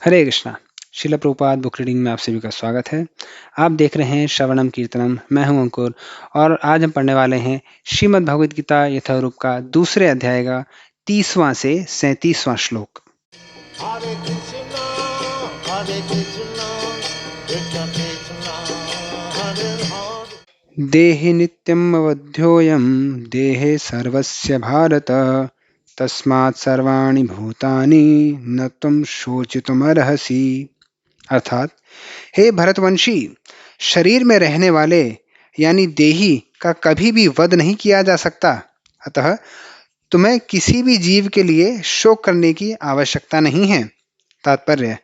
हरे कृष्णा। शिला Prabhupada book reading में आप सभी का स्वागत है। आप देख रहे हैं श्रवणम कीर्तनम। मैं हूं अंकुर और आज हम पढ़ने वाले हैं श्रीमद् भगवद गीता यथारूप का दूसरे अध्याय का 30वां से 37वां श्लोक। Hare Krishna, Krishna Krishna, Hare Hare. देहि नित्यम् अवध्योऽयं देहे सर्वस्य भारत तस्मात् सर्वाणि भूतानि न त्वं शोचितुमर्हसि। अर्थात, हे भरतवंशी, शरीर में रहने वाले यानी देही का कभी भी वध नहीं किया जा सकता, अतः तुम्हें किसी भी जीव के लिए शोक करने की आवश्यकता नहीं है। तात्पर्य: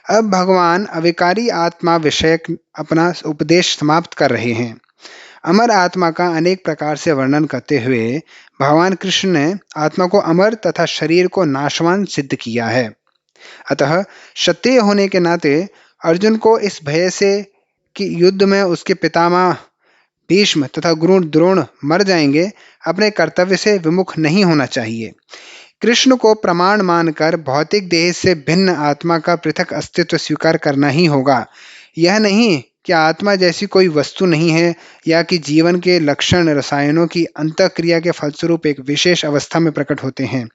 अब भगवान अविकारी आत्मा विषयक अपना उपदेश समाप्त कर रहे हैं। अमर आत्मा का अनेक प्रकार से वर्णन करते हुए भगवान कृष्ण ने आत्मा को अमर तथा शरीर को नाशवान सिद्ध किया है। अतः क्षत्रिय होने के नाते अर्जुन को इस भय से कि युद्ध में उसके पितामह भीष्म तथा गुरु द्रोण मर जाएंगे, अपने कर्तव्य से विमुख नहीं होना चाहिए। कृष्ण को प्रमाण मानकर भौतिक देह से भिन्न आत्मा का पृथक अस्तित्व स्वीकार करना ही होगा। यह नहीं कि आत्मा जैसी कोई वस्तु नहीं है या कि जीवन के लक्षण रसायनों की अंतःक्रिया के फलस्वरूप एक विशेष अवस्था में प्रकट होते हैं।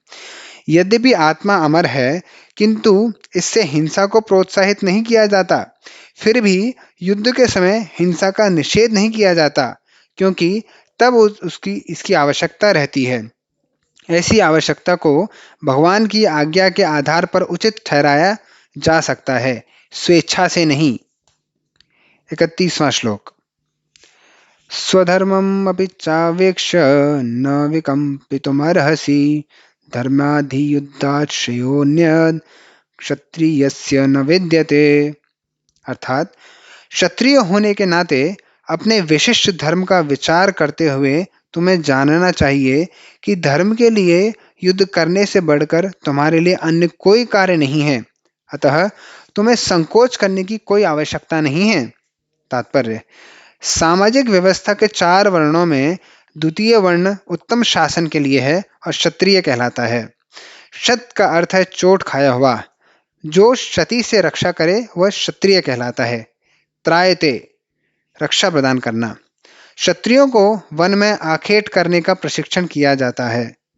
यद्यपि आत्मा अमर है, किंतु इससे हिंसा को प्रोत्साहित नहीं किया जाता। फिर भी युद्ध के समय हिंसा का निषेध नहीं किया जाता, क्योंकि तब उसकी इसकी आवश्यकता रहती है। ऐसी आवश्यकता को भगवान की आज्ञा के आधार पर उचित ठहराया जा सकता है, स्वेच्छा से नहीं। 31वां श्लोक। स्वधर्मम् अपि चावेक्ष्य न विकम्पितुमर्हसि धर्माधियुद्धात् श्रेयोऽन्यत् क्षत्रियस्य न विद्यते। अर्थात, क्षत्रिय होने के नाते अपने विशिष्ट धर्म का विचार करते हुए तुम्हें जानना चाहिए कि धर्म के लिए युद्ध करने से बढ़कर तुम्हारे लिए अन्य कोई कार्य नहीं है। अतः तुम्हें संकोच करने की कोई आवश्यकता नहीं है। तात्पर्य: सामाजिक व्यवस्था के 4 वर्णों में द्वितीय वर्ण उत्तम शासन के लिए है और क्षत्रिय कहलाता है। क्षत का अर्थ है चोट खाया हुआ। जो क्षति से रक्षा करे वह क्षत्रिय कहलाता है। त्रायते, रक्षा प्रदान करना। क्षत्रियों को वन में आखेट करने का प्रशिक्षण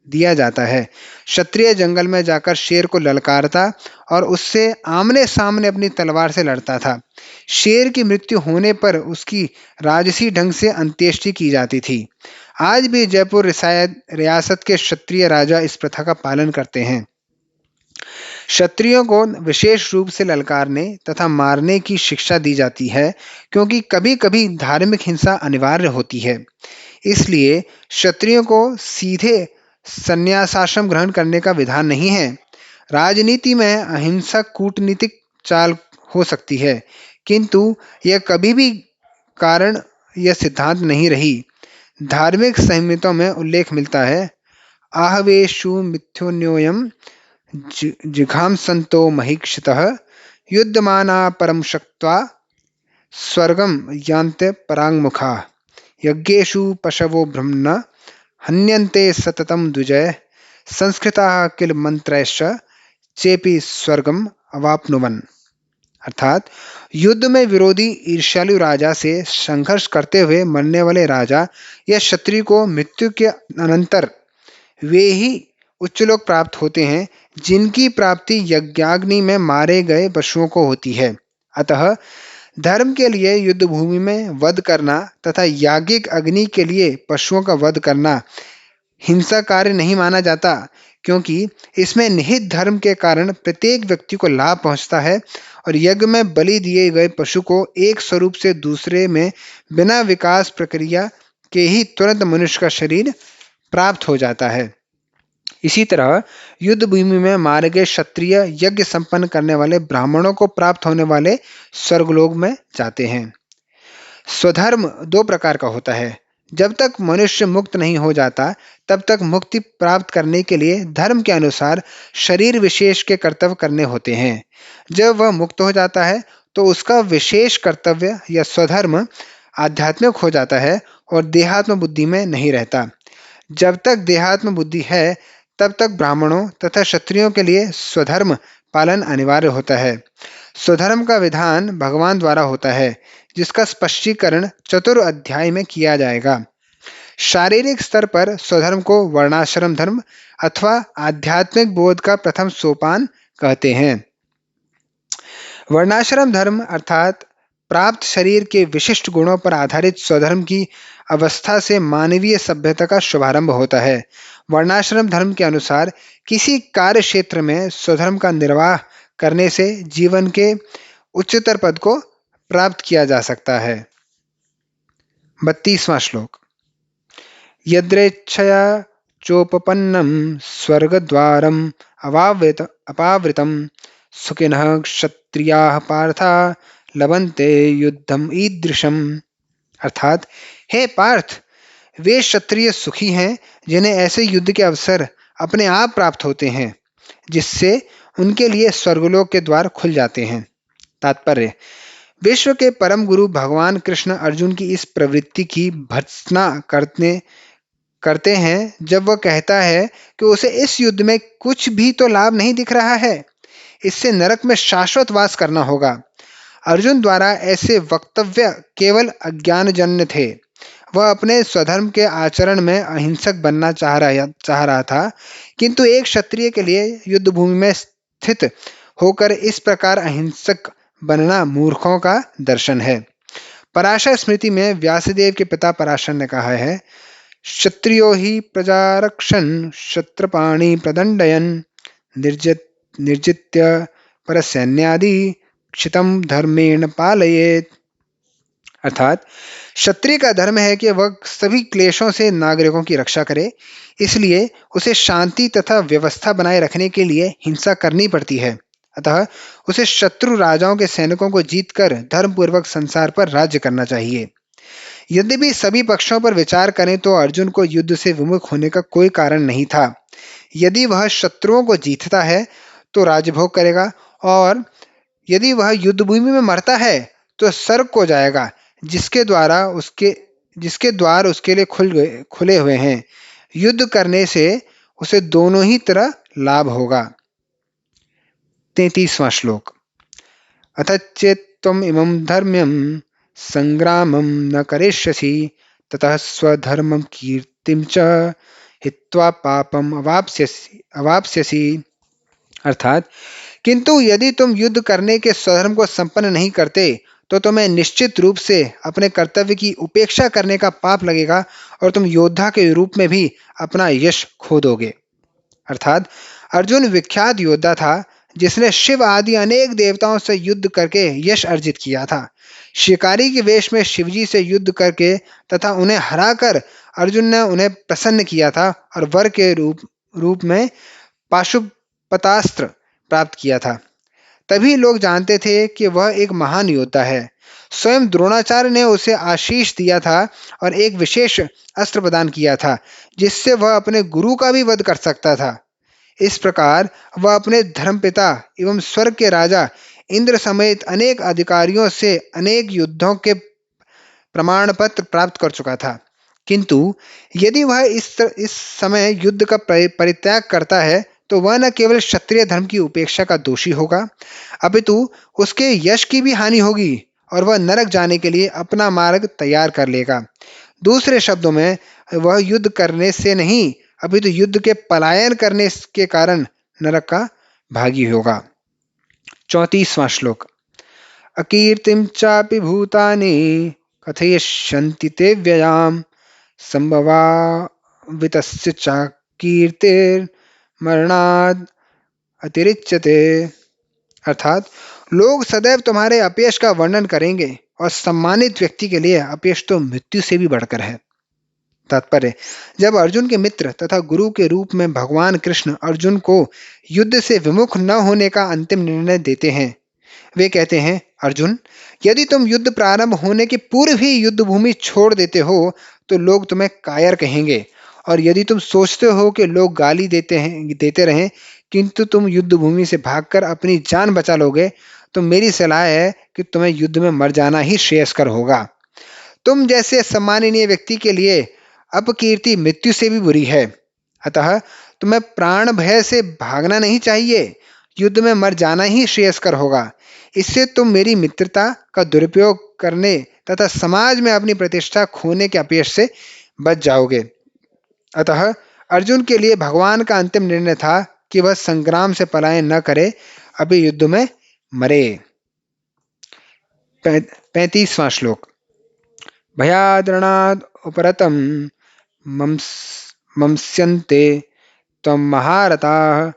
दिया जाता है। क्षत्रिय जंगल में जाकर शेर को ललकारता और उससे आमने सामने अपनी तलवार से लड़ता था। शेर की मृत्यु होने पर उसकी राजसी ढंग से अंत्येष्टि की जाती थी। आज भी जयपुर रियासत के क्षत्रिय राजा इस प्रथा का पालन करते हैं। क्षत्रियों को विशेष रूप से ललकारने तथा मारने की शिक्षा दी जाती है, क्योंकि कभी-कभी धार्मिक हिंसा अनिवार्य होती है। इसलिए क्षत्रियों को सीधे संन्यासाश्रम ग्रहण करने का विधान नहीं है। राजनीति में अहिंसक कूटनीतिक चाल हो सकती है, किंतु यह कभी भी कारण या सिद्धांत नहीं रही। धार्मिक संहिताओं में उल्लेख मिलता है, आहवेषु मिथ्योन्योयम जिघांसन्तो महीक्षितः युद्धमाना परं शक्त्वा स्वर्गं यान्ते पराङ्मुखाः यज्ञेषु पशवो ब्रह्मन् हन्यन्ते सततं द्विजः संस्कृताः किल मंत्रैश्च चेपि स्वर्गम अवाप्नुवन्। अर्थात, युद्ध में विरोधी ईर्ष्यालु राजा से संघर्ष करते हुए मरने वाले राजा या क्षत्रिय को मृत्यु के अनंतर वे ही उच्च लोक प्राप्त होते हैं जिनकी प्राप्ति यज्ञाग्नि में मारे गए पशुओं को होती है। अतः धर्म के लिए युद्ध भूमि में वध करना तथा याज्ञिक अग्नि के लिए पशुओं का वध करना हिंसा कार्य नहीं माना जाता, क्योंकि इसमें निहित धर्म के कारण प्रत्येक व्यक्ति को लाभ पहुंचता है और यज्ञ में बलि दिए गए पशु को एक स्वरूप से दूसरे में बिना विकास प्रक्रिया के ही तुरंत मनुष्य का शरीर प्राप्त हो जाता है। इसी तरह युद्ध भूमि में मारे गए क्षत्रिय यज्ञ संपन्न करने वाले ब्राह्मणों को प्राप्त होने वाले स्वर्गलोक में जाते हैं। स्वधर्म 2 प्रकार का होता है। जब तक मनुष्य मुक्त नहीं हो जाता, तब तक मुक्ति प्राप्त करने के लिए धर्म के अनुसार शरीर विशेष के कर्तव्य करने होते हैं। जब वह मुक्त हो जाता है तो उसका विशेष कर्तव्य या स्वधर्म आध्यात्मिक हो जाता है और देहात्म बुद्धि में नहीं रहता। जब तक देहात्म बुद्धि है, तब तक ब्राह्मणों तथा क्षत्रियों के लिए स्वधर्म पालन अनिवार्य होता है। स्वधर्म का विधान भगवान द्वारा होता है, जिसका स्पष्टीकरण चतुर्थ अध्याय में किया जाएगा। शारीरिक स्तर पर स्वधर्म को वर्णाश्रम धर्म अथवा आध्यात्मिक बोध का प्रथम सोपान कहते हैं। वर्णाश्रम धर्म अर्थात प्राप्त शरीर के विशिष्ट गुणों पर आधारित स्वधर्म की अवस्था से मानवीय सभ्यता का शुभारंभ होता है। वर्णाश्रम धर्म के अनुसार किसी कार्य क्षेत्र में स्वधर्म का निर्वाह करने से जीवन के उच्चतर पद को प्राप्त किया जा सकता है। 32वां श्लोक। यद्रेच्छया चोपपन्नं स्वर्गद्वारम् अपावृतं सुखिनः क्षत्रियाः पार्था लभन्ते युद्धम ईदृशम। अर्थात, हे पार्थ, वे क्षत्रिय सुखी हैं जिन्हें ऐसे युद्ध के अवसर अपने आप प्राप्त होते हैं, जिससे उनके लिए स्वर्गलोक के द्वार खुल जाते हैं। तात्पर्य: विश्व के परम गुरु भगवान कृष्ण अर्जुन की इस प्रवृत्ति की भर्त्सना करते हैं जब वह कहता है कि उसे इस युद्ध में कुछ भी तो लाभ नहीं दिख रहा है, इससे नरक में शाश्वत वास करना होगा। अर्जुन द्वारा ऐसे वक्तव्य केवल अज्ञानजन्य थे। वह अपने स्वधर्म के आचरण में अहिंसक बनना चाह रहा था, किंतु एक क्षत्रिय के लिए युद्ध भूमि में स्थित होकर इस प्रकार अहिंसक बनना मूर्खों का दर्शन है। पराशर स्मृति में व्यासदेव के पिता पराशर ने कहा है, क्षत्रियो हि प्रजारक्षन् क्षत्रपाणि प्रदंडयन् निर्जित्य परसैन्यादि क्षितम धर्मेण पालयेत। अर्थात, क्षत्रिय का धर्म है कि वह सभी क्लेशों से नागरिकों की रक्षा करे, इसलिए उसे शांति तथा व्यवस्था बनाए रखने के लिए हिंसा करनी पड़ती है। अतः उसे शत्रु राजाओं के सैनिकों को जीतकर धर्मपूर्वक संसार पर राज्य करना चाहिए। यद्यपि सभी पक्षों पर विचार करें तो अर्जुन को युद्ध से विमुख होने का कोई कारण नहीं था। यदि वह शत्रुओं को जीतता है तो राजभोग करेगा, और यदि वह युद्ध भूमि में मरता है तो स्वर्ग को जाएगा, जिसके द्वार उसके लिए खुले हुए हैं। युद्ध करने से उसे दोनों ही तरह लाभ होगा। 33वां श्लोक। अथ चेत्त्वम् इमं धर्म्यं संग्रामं न करिष्यसि ततः स्वधर्मं कीर्तिं च हित्वा पापम अवाप्स्यसि। अर्थात, किंतु यदि तुम युद्ध करने के स्वधर्म को संपन्न नहीं करते तो तुम्हें निश्चित रूप से अपने कर्तव्य की उपेक्षा करने का पाप लगेगा और तुम योद्धा के रूप में भी अपना यश खो दोगे। अर्थात, अर्जुन विख्यात योद्धा था जिसने शिव आदि अनेक देवताओं से युद्ध करके यश अर्जित किया था। शिकारी के वेश में शिवजी से युद्ध करके तथा उन्हें हराकर अर्जुन ने उन्हें प्रसन्न किया था और वर के रूप में पाशुपतास्त्र प्राप्त किया था। तभी लोग जानते थे कि वह एक महान योद्धा है। स्वयं द्रोणाचार्य ने उसे आशीष दिया था और एक विशेष अस्त्र प्रदान किया था, जिससे वह अपने गुरु का भी वध कर सकता था। इस प्रकार वह अपने धर्मपिता एवं स्वर्ग के राजा इंद्र समेत अनेक अधिकारियों से अनेक युद्धों के प्रमाण पत्र प्राप्त कर चुका था। किंतु यदि वह इस समय युद्ध का परित्याग करता है तो वह न केवल क्षत्रिय धर्म की उपेक्षा का दोषी होगा, अपितु उसके यश की भी हानि होगी और वह नरक जाने के लिए अपना मार्ग तैयार कर लेगा। दूसरे शब्दों में, वह युद्ध करने से नहीं अपितु युद्ध के पलायन करने के कारण नरक का भागी होगा। 34वां श्लोक। अकीर्तिं चापि भूतानि कथयिष्यन्ति ते व्ययाम् संभवावितस्य च कीर्तिर्मरणाद् अतिरिच्यते। अर्थात, लोग सदैव तुम्हारे अपयश का वर्णन करेंगे और सम्मानित व्यक्ति के लिए अपयश तो मृत्यु से भी बढ़कर है। तात्पर्य: जब अर्जुन के मित्र तथा गुरु के रूप में भगवान कृष्ण अर्जुन को युद्ध से विमुख न होने का अंतिम निर्णय देते हैं, वे कहते हैं, अर्जुन, यदि तुम युद्ध प्रारंभ होने के पूर्व ही युद्ध भूमि छोड़ देते हो तो लोग तुम्हें कायर कहेंगे, और यदि तुम सोचते हो कि लोग गाली देते रहें किंतु तुम युद्ध भूमि से भागकर अपनी जान बचा लोगे, तो मेरी सलाह है कि तुम्हें युद्ध में मर जाना ही श्रेयस्कर होगा। तुम जैसे सम्माननीय व्यक्ति के लिए अपकीर्ति मृत्यु से भी बुरी है। अतः तुम्हें प्राण भय से भागना नहीं चाहिए। युद्ध में मर जाना ही श्रेयस्कर होगा। इससे तुम मेरी मित्रता का दुरुपयोग करने तथा समाज में अपनी प्रतिष्ठा खोने के अपयश से बच जाओगे। अतः अर्जुन के लिए भगवान का अंतिम निर्णय था कि वह संग्राम से पलायन न करे, अभी युद्ध में मरे। 35वां श्लोक। भयाद्रणाद् उपरतं मंस्यन्ते त्वं महारथाः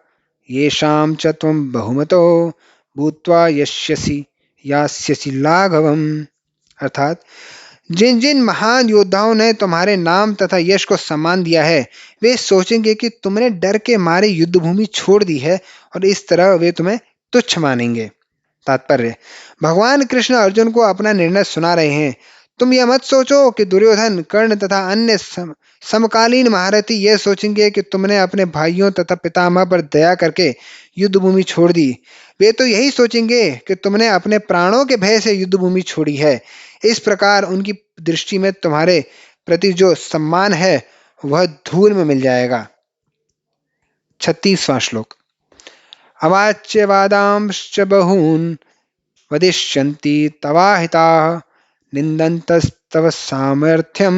येषां च त्वं बहुमतो भूत्वा यास्यसि लाघवम्। अर्थात जिन जिन महान योद्धाओं ने तुम्हारे नाम तथा यश को सम्मान दिया है, वे सोचेंगे कि तुमने डर के मारे युद्ध भूमि छोड़ दी है और इस तरह वे तुम्हें तुच्छ मानेंगे। तात्पर्य: भगवान कृष्ण अर्जुन को अपना निर्णय सुना रहे हैं। तुम यह मत सोचो कि दुर्योधन, कर्ण तथा अन्य समकालीन महारथी यह सोचेंगे कि तुमने अपने भाइयों तथा पितामह पर दया करके युद्ध भूमि छोड़ दी। वे तो यही सोचेंगे कि तुमने अपने प्राणों के भय से युद्ध भूमि छोड़ी है। इस प्रकार उनकी दृष्टि में तुम्हारे प्रति जो सम्मान है वह धूल में मिल जाएगा। 36वां श्लोक। अवाच्य वादांश्च बहून् वदिष्यन्ति तवाहिताः निन्दन्तस्तव सामर्थ्यं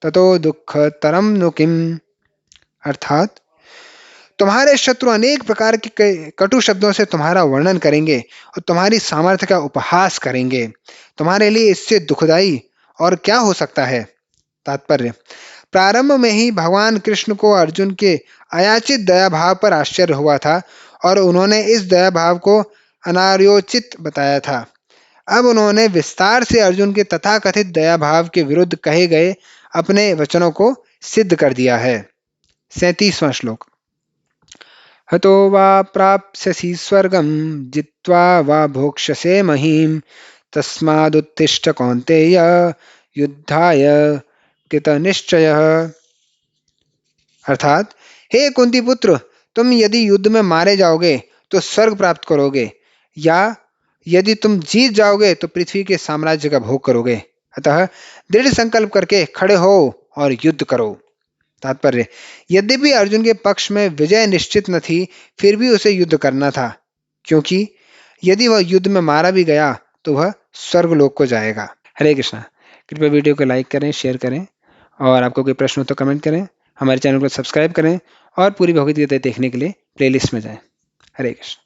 ततो दुःखतरं नु किम्। अर्थात तुम्हारे शत्रु अनेक प्रकार के कटु शब्दों से तुम्हारा वर्णन करेंगे और तुम्हारी सामर्थ्य का उपहास करेंगे। तुम्हारे लिए इससे दुखदाई और क्या हो सकता है। तात्पर्य: प्रारंभ में ही भगवान कृष्ण को अर्जुन के अयाचित दया भाव पर आश्चर्य हुआ था और उन्होंने इस दया भाव को अनार्योचित बताया था। अब उन्होंने विस्तार से अर्जुन के तथाकथित दया भाव के विरुद्ध कहे गए अपने वचनों को सिद्ध कर दिया है। 37वां श्लोक। हतो वा प्राप्स्यसि स्वर्गं जित्वा वा भोक्ष्यसे महीम् तस्मादुत्तिष्ठ कौन्तेय युद्धाय कृतनिश्चयः। अर्थात हे कुंती पुत्र, तुम यदि युद्ध में मारे जाओगे तो स्वर्ग प्राप्त करोगे, या यदि तुम जीत जाओगे तो पृथ्वी के साम्राज्य का भोग करोगे। अतः दृढ़ संकल्प करके खड़े हो और युद्ध करो। तात्पर्य: यद्यपि अर्जुन के पक्ष में विजय निश्चित न थी, फिर भी उसे युद्ध करना था, क्योंकि यदि वह युद्ध में मारा भी गया तो वह स्वर्गलोक को जाएगा। हरे कृष्णा। कृपया वीडियो को लाइक करें, शेयर करें और आपको कोई प्रश्न हो तो कमेंट करें। हमारे चैनल को सब्सक्राइब करें और पूरी भगवद गीता देखने के लिए प्लेलिस्ट में जाएं। हरे कृष्ण।